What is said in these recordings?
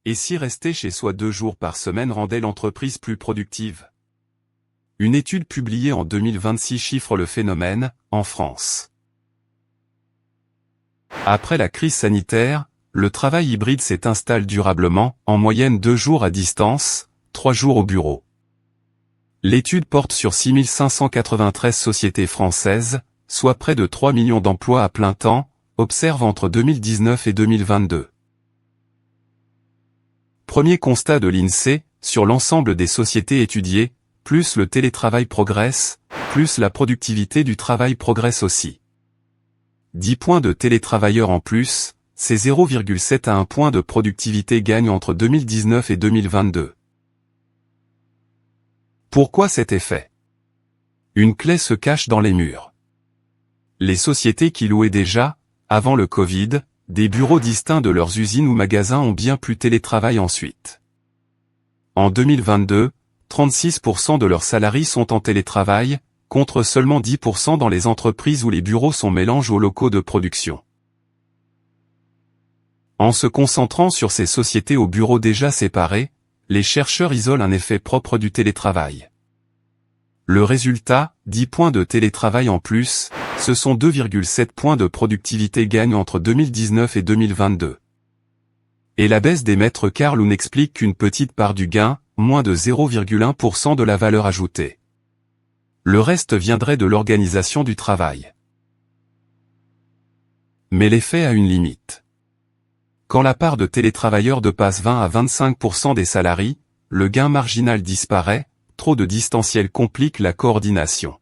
Et si rester chez soi 2 jours par semaine rendait l'entreprise plus productive? Une étude publiée en 2026 chiffre le phénomène, en France. Après la crise sanitaire, le travail hybride s'installe durablement, en moyenne 2 jours à distance, 3 jours au bureau. L'étude porte sur 6593 sociétés françaises, soit près de 3 millions d'emplois à plein temps, observe entre 2019 et 2022. Premier constat de l'INSEE, sur l'ensemble des sociétés étudiées, plus le télétravail progresse, plus la productivité du travail progresse aussi. 10 points de télétravailleurs en plus, c'est 0,7 à 1 point de productivité gagne entre 2019 et 2022. Pourquoi cet effet? Une clé se cache dans les murs. Les sociétés qui louaient déjà, avant le Covid, des bureaux distincts de leurs usines ou magasins ont bien plus télétravail ensuite. En 2022, 36% de leurs salariés sont en télétravail, contre seulement 10% dans les entreprises où les bureaux sont mélangés aux locaux de production. En se concentrant sur ces sociétés aux bureaux déjà séparés, les chercheurs isolent un effet propre du télétravail. Le résultat, 10 points de télétravail en plus, ce sont 2,7 points de productivité gagne entre 2019 et 2022. Et la baisse des mètres carrés n'explique qu'une petite part du gain, moins de 0,1% de la valeur ajoutée. Le reste viendrait de l'organisation du travail. Mais l'effet a une limite. Quand la part de télétravailleurs dépasse 20 à 25% des salariés, le gain marginal disparaît, trop de distanciel complique la coordination.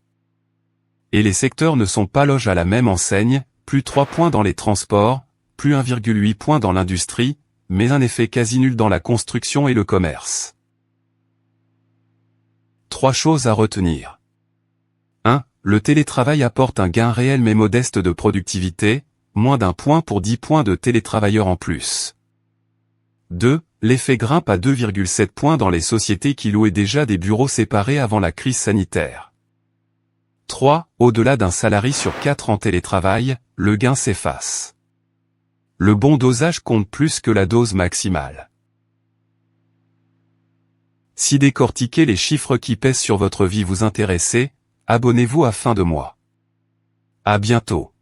Et les secteurs ne sont pas logés à la même enseigne, plus 3 points dans les transports, plus 1,8 points dans l'industrie, mais un effet quasi nul dans la construction et le commerce. 3 choses à retenir. 1. Le télétravail apporte un gain réel mais modeste de productivité, moins d'1 point pour 10 points de télétravailleurs en plus. 2. L'effet grimpe à 2,7 points dans les sociétés qui louaient déjà des bureaux séparés avant la crise sanitaire. 3. Au-delà d'un salarié sur 4 en télétravail, le gain s'efface. Le bon dosage compte plus que la dose maximale. Si décortiquer les chiffres qui pèsent sur votre vie vous intéresse, abonnez-vous à Fin de mois. À bientôt.